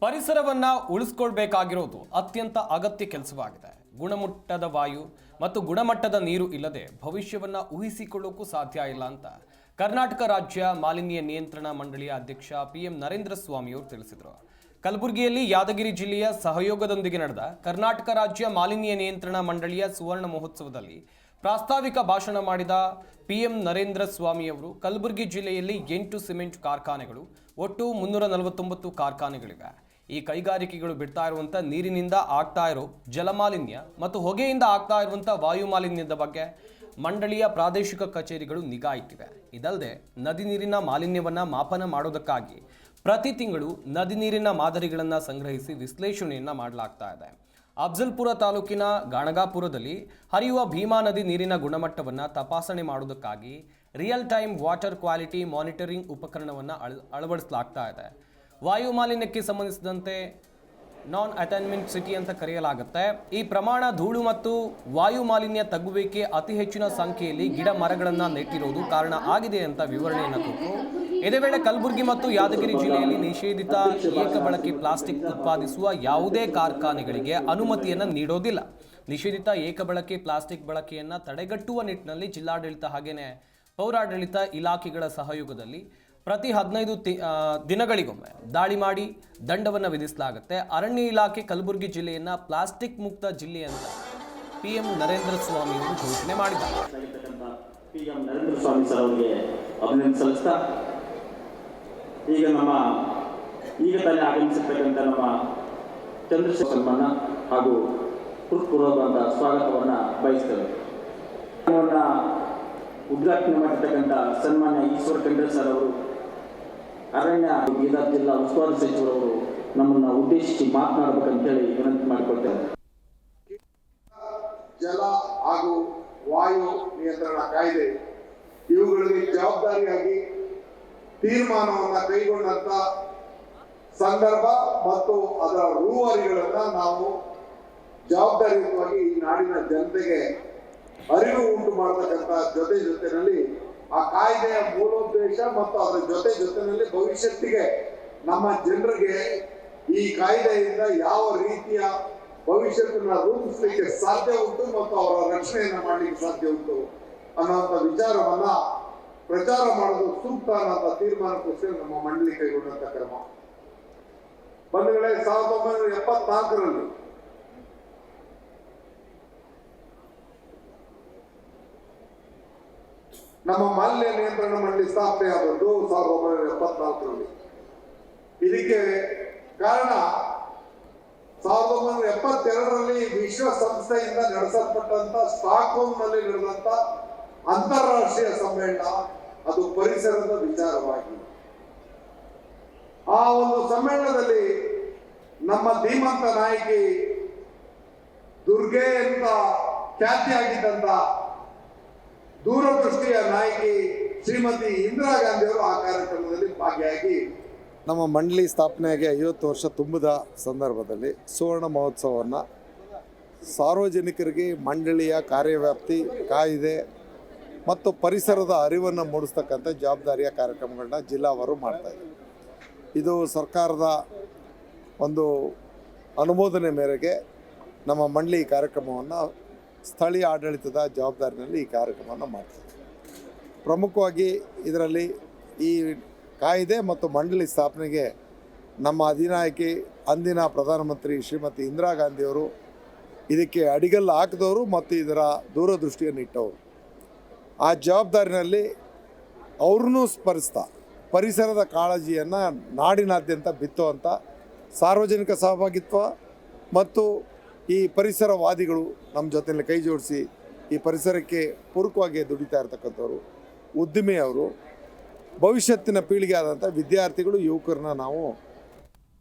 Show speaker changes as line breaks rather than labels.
ಪರಿಸರವನ್ನ ಉಳಿಸ್ಕೊಳ್ಬೇಕಾಗಿರೋದು ಅತ್ಯಂತ ಅಗತ್ಯ ಕೆಲಸವಾಗಿದೆ. ಗುಣಮಟ್ಟದ ವಾಯು ಮತ್ತು ಗುಣಮಟ್ಟದ ನೀರು ಇಲ್ಲದೆ ಭವಿಷ್ಯವನ್ನ ಊಹಿಸಿಕೊಳ್ಳೋಕ್ಕೂ ಸಾಧ್ಯ ಇಲ್ಲ ಅಂತ ಕರ್ನಾಟಕ ರಾಜ್ಯ ಮಾಲಿನ್ಯ ನಿಯಂತ್ರಣ ಮಂಡಳಿಯ ಅಧ್ಯಕ್ಷ PM ನರೇಂದ್ರ ಸ್ವಾಮಿ ಅವರು ತಿಳಿಸಿದರು. ಕಲಬುರಗಿಯಲ್ಲಿ ಯಾದಗಿರಿ ಜಿಲ್ಲೆಯ ಸಹಯೋಗದೊಂದಿಗೆ ನಡೆದ ಕರ್ನಾಟಕ ರಾಜ್ಯ ಮಾಲಿನ್ಯ ನಿಯಂತ್ರಣ ಮಂಡಳಿಯ ಸುವರ್ಣ ಮಹೋತ್ಸವದಲ್ಲಿ ಪ್ರಾಸ್ತಾವಿಕ ಭಾಷಣ ಮಾಡಿದ PM ನರೇಂದ್ರ ಸ್ವಾಮಿ ಅವರು ಕಲಬುರಗಿ ಜಿಲ್ಲೆಯಲ್ಲಿ 8 ಸಿಮೆಂಟ್ ಕಾರ್ಖಾನೆಗಳು, ಒಟ್ಟು 349 ಕಾರ್ಖಾನೆಗಳಿವೆ. ಈ ಕೈಗಾರಿಕೆಗಳು ಬಿಡ್ತಾ ಇರುವಂಥ ನೀರಿನಿಂದ ಆಗ್ತಾ ಇರೋ ಜಲಮಾಲಿನ್ಯ ಮತ್ತು ಹೊಗೆಯಿಂದ ಆಗ್ತಾ ಇರುವಂಥ ವಾಯು ಮಾಲಿನ್ಯದ ಬಗ್ಗೆ ಮಂಡಳಿಯ ಪ್ರಾದೇಶಿಕ ಕಚೇರಿಗಳು ನಿಗಾ ಇಟ್ಟಿವೆ. ಇದಲ್ಲದೆ ನದಿ ನೀರಿನ ಮಾಲಿನ್ಯವನ್ನು ಮಾಪನ ಮಾಡೋದಕ್ಕಾಗಿ ಪ್ರತಿ ತಿಂಗಳು ನದಿ ನೀರಿನ ಮಾದರಿಗಳನ್ನು ಸಂಗ್ರಹಿಸಿ ವಿಶ್ಲೇಷಣೆಯನ್ನು ಮಾಡಲಾಗ್ತಾ ಇದೆ. ಅಫ್ಜಲ್ಪುರ ತಾಲೂಕಿನ ಗಾಣಗಾಪುರದಲ್ಲಿ ಹರಿಯುವ ಭೀಮಾ ನದಿ ನೀರಿನ ಗುಣಮಟ್ಟವನ್ನು ತಪಾಸಣೆ ಮಾಡುವುದಕ್ಕಾಗಿ real time water quality monitoring ಉಪಕರಣವನ್ನು ಅಳವಡಿಸಲಾಗ್ತಾ ಇದೆ. ವಾಯು ಮಾಲಿನ್ಯಕ್ಕೆ ಸಂಬಂಧಿಸಿದಂತೆ ನಾನ್ ಅಟೈನ್ಮೆಂಟ್ ಸಿಟಿ ಅಂತ ಕರೆಯಲಾಗುತ್ತೆ. ಈ ಪ್ರಮಾಣ ಧೂಳು ಮತ್ತು ವಾಯು ಮಾಲಿನ್ಯ ತಗ್ಗುವಿಕೆ ಅತಿ ಹೆಚ್ಚಿನ ಸಂಖ್ಯೆಯಲ್ಲಿ ಗಿಡ ಮರಗಳನ್ನು ನೆಟ್ಟಿರುವುದು ಕಾರಣ ಆಗಿದೆ ಅಂತ ವಿವರಣೆಯನ್ನು ಕೊಟ್ಟರು. ಇದೇ ವೇಳೆ ಕಲಬುರಗಿ ಮತ್ತು ಯಾದಗಿರಿ ಜಿಲ್ಲೆಯಲ್ಲಿ ನಿಷೇಧಿತ ಏಕಬಳಕೆ ಪ್ಲಾಸ್ಟಿಕ್ ಉತ್ಪಾದಿಸುವ ಯಾವುದೇ ಕಾರ್ಖಾನೆಗಳಿಗೆ ಅನುಮತಿಯನ್ನು ನೀಡೋದಿಲ್ಲ. ನಿಷೇಧಿತ ಏಕಬಳಕೆ ಪ್ಲಾಸ್ಟಿಕ್ ಬಳಕೆಯನ್ನು ತಡೆಗಟ್ಟುವ ನಿಟ್ಟಿನಲ್ಲಿ ಜಿಲ್ಲಾಡಳಿತ ಹಾಗೆಯೇ ಪೌರಾಡಳಿತ ಇಲಾಖೆಗಳ ಸಹಯೋಗದಲ್ಲಿ ಪ್ರತಿ 15 ದಿನಗಳಿಗೊಮ್ಮೆ ದಾಳಿ ಮಾಡಿ ದಂಡವನ್ನು ವಿಧಿಸಲಾಗುತ್ತೆ. ಅರಣ್ಯ ಇಲಾಖೆ ಕಲಬುರಗಿ ಜಿಲ್ಲೆಯನ್ನು ಪ್ಲಾಸ್ಟಿಕ್ ಮುಕ್ತ ಜಿಲ್ಲೆ ಅಂತ PM ನರೇಂದ್ರ ಸ್ವಾಮಿ ಅವರು ಘೋಷಣೆ ಮಾಡಿದ್ದಾರೆ.
PM ನರೇಂದ್ರ ಸ್ವಾಮಿ ಸರ್ ಅವರಿಗೆ ಅಭಿನಂದನೆ ಸಲ್ಲಿಸ್ತಾ ಈಗ ತಾನೇ ಆಗಮಿಸಿರ್ತಕ್ಕಂಥ ನಮ್ಮ ಚಂದ್ರಶೇಖರ್ ಸನ್ಮಾನ ಹಾಗೂ ಹೃತ್ಪೂರ್ವಕವಾದ ಸ್ವಾಗತವನ್ನು ಬಯಸ್ತೇವೆ. ಉದ್ಘಾಟನೆ ಮಾಡಿರ್ತಕ್ಕಂಥ ಸನ್ಮಾನ್ಯ ಈಶ್ವರ ಖಂಡ್ರೆ ಸರ್ ಅವರು, ಅರಣ್ಯ ಬೀದರ್ ಜಿಲ್ಲಾ ಉಸ್ತುವಾರಿ ಸಚಿವರವರು ನಮ್ಮನ್ನು ಉದ್ದೇಶಿಸಿ ಮಾತನಾಡಬೇಕಂತೇಳಿ ವಿನಂತಿ ಮಾಡಿಕೊಳ್ತೇವೆ.
ಜಲ ಹಾಗೂ ವಾಯು ನಿಯಂತ್ರಣ ಕಾಯ್ದೆ ಇವುಗಳಿಗೆ ಜವಾಬ್ದಾರಿಯಾಗಿ ತೀರ್ಮಾನವನ್ನು ಕೈಗೊಂಡಂತ ಸಂದರ್ಭ ಮತ್ತು ಅದರ ರೂವಾರಿಗಳನ್ನ ನಾವು ಜವಾಬ್ದಾರಿಯುತವಾಗಿ ಈ ನಾಡಿನ ಜನತೆಗೆ ಅರಿವು ಉಂಟು ಮಾಡತಕ್ಕಂಥ ಜೊತೆನಲ್ಲಿ ಆ ಕಾಯ್ದೆಯ ಮೂಲೋದ್ದೇಶ ಮತ್ತು ಅದರ ಜೊತೆನಲ್ಲಿ ಭವಿಷ್ಯತ್ತಿಗೆ ನಮ್ಮ ಜನರಿಗೆ ಈ ಕಾಯ್ದೆಯಿಂದ ಯಾವ ರೀತಿಯ ಭವಿಷ್ಯತ್ತನ್ನ ರೂಪಿಸಲಿಕ್ಕೆ ಸಾಧ್ಯ ಉಂಟು ಮತ್ತು ಅವರ ರಕ್ಷಣೆಯನ್ನ ಮಾಡಲಿಕ್ಕೆ ಸಾಧ್ಯ ಉಂಟು ಅನ್ನೋಂಥ ವಿಚಾರವನ್ನ ಪ್ರಚಾರ ಮಾಡೋದು ಸೂಕ್ತ ಅನ್ನೋ ತೀರ್ಮಾನಕ್ಕೋಸ್ಕರ ನಮ್ಮ ಮಂಡಳಿ ಕೈಗೊಂಡಂತ ಕ್ರಮ. ಬಂಧುಗಳೇ, 1974ರಲ್ಲಿ ನಮ್ಮ ಮಾಲಿನ್ಯ ನಿಯಂತ್ರಣ ಮಂಡಳಿ ಸ್ಥಾಪನೆ ಆದದ್ದು 1974ರಲ್ಲಿ. ಇದಕ್ಕೆ ಕಾರಣ 1972ರಲ್ಲಿ ವಿಶ್ವಸಂಸ್ಥೆಯಿಂದ ನಡೆಸಲ್ಪಟ್ಟಂತ ಸ್ಟಾಕ್ಹೋಮ್ ನಲ್ಲಿ ನಡೆದಂತ ಅಂತಾರಾಷ್ಟ್ರೀಯ ಸಮ್ಮೇಳನ, ಅದು ಪರಿಸರದ ವಿಚಾರವಾಗಿ. ಆ ಒಂದು ಸಮ್ಮೇಳನದಲ್ಲಿ ನಮ್ಮ ಧೀಮಂತ ನಾಯಕಿ ದುರ್ಗೆ ಅಂತ ಖ್ಯಾತಿಯಾಗಿದ್ದಂತ ದೂರದೃಷ್ಟಿಯ ನಾಯಕಿ ಶ್ರೀಮತಿ ಇಂದಿರಾ ಗಾಂಧಿ ಅವರು ಆ ಕಾರ್ಯಕ್ರಮದಲ್ಲಿ ಭಾಗಿಯಾಗಿ
ನಮ್ಮ ಮಂಡಳಿ ಸ್ಥಾಪನೆಗೆ 50 ವರ್ಷ ತುಂಬಿದ ಸಂದರ್ಭದಲ್ಲಿ ಸುವರ್ಣ ಮಹೋತ್ಸವವನ್ನು ಸಾರ್ವಜನಿಕರಿಗೆ ಮಂಡಳಿಯ ಕಾರ್ಯವ್ಯಾಪ್ತಿ, ಕಾಯ್ದೆ ಮತ್ತು ಪರಿಸರದ ಅರಿವನ್ನು ಮೂಡಿಸ್ತಕ್ಕಂಥ ಜವಾಬ್ದಾರಿಯ ಕಾರ್ಯಕ್ರಮಗಳನ್ನ ಜಿಲ್ಲಾವಾರು ಮಾಡ್ತಾಯಿದೆ. ಇದು ಸರ್ಕಾರದ ಒಂದು ಅನುಮೋದನೆ ಮೇರೆಗೆ ನಮ್ಮ ಮಂಡಳಿ ಈ ಕಾರ್ಯಕ್ರಮವನ್ನು ಸ್ಥಳೀಯ ಆಡಳಿತದ ಜವಾಬ್ದಾರಿನಲ್ಲಿ ಈ ಕಾರ್ಯಕ್ರಮವನ್ನು ಮಾಡ್ತೀವಿ. ಪ್ರಮುಖವಾಗಿ ಇದರಲ್ಲಿ ಈ ಕಾಯ್ದೆ ಮತ್ತು ಮಂಡಳಿ ಸ್ಥಾಪನೆಗೆ ನಮ್ಮ ಅಧಿನಾಯಕಿ ಅಂದಿನ ಪ್ರಧಾನಮಂತ್ರಿ ಶ್ರೀಮತಿ ಇಂದಿರಾ ಗಾಂಧಿಯವರು ಇದಕ್ಕೆ ಅಡಿಗಲ್ಲು ಹಾಕಿದವರು ಮತ್ತು ಇದರ ದೂರದೃಷ್ಟಿಯನ್ನು ಇಟ್ಟವರು. ಆ ಜವಾಬ್ದಾರಿನಲ್ಲಿ ಅವ್ರನ್ನೂ ಸ್ಮರಿಸ್ತಾ ಪರಿಸರದ ಕಾಳಜಿಯನ್ನು ನಾಡಿನಾದ್ಯಂತ ಬಿತ್ತುವಂಥ ಸಾರ್ವಜನಿಕ ಸಹಭಾಗಿತ್ವ ಮತ್ತು ಈ ಪರಿಸರವಾದಿಗಳು ನಮ್ಮ ಜೊತೆಯಲ್ಲಿ ಕೈ ಜೋಡಿಸಿ ಈ ಪರಿಸರಕ್ಕೆ ಪೂರಕವಾಗಿ ದುಡಿತಾ ಇರ್ತಕ್ಕಂಥವ್ರು, ಉದ್ದಿಮೆಯವರು, ಭವಿಷ್ಯತ್ತಿನ ಪೀಳಿಗೆ ಆದಂಥ ವಿದ್ಯಾರ್ಥಿಗಳು, ಯುವಕರನ್ನ ನಾವು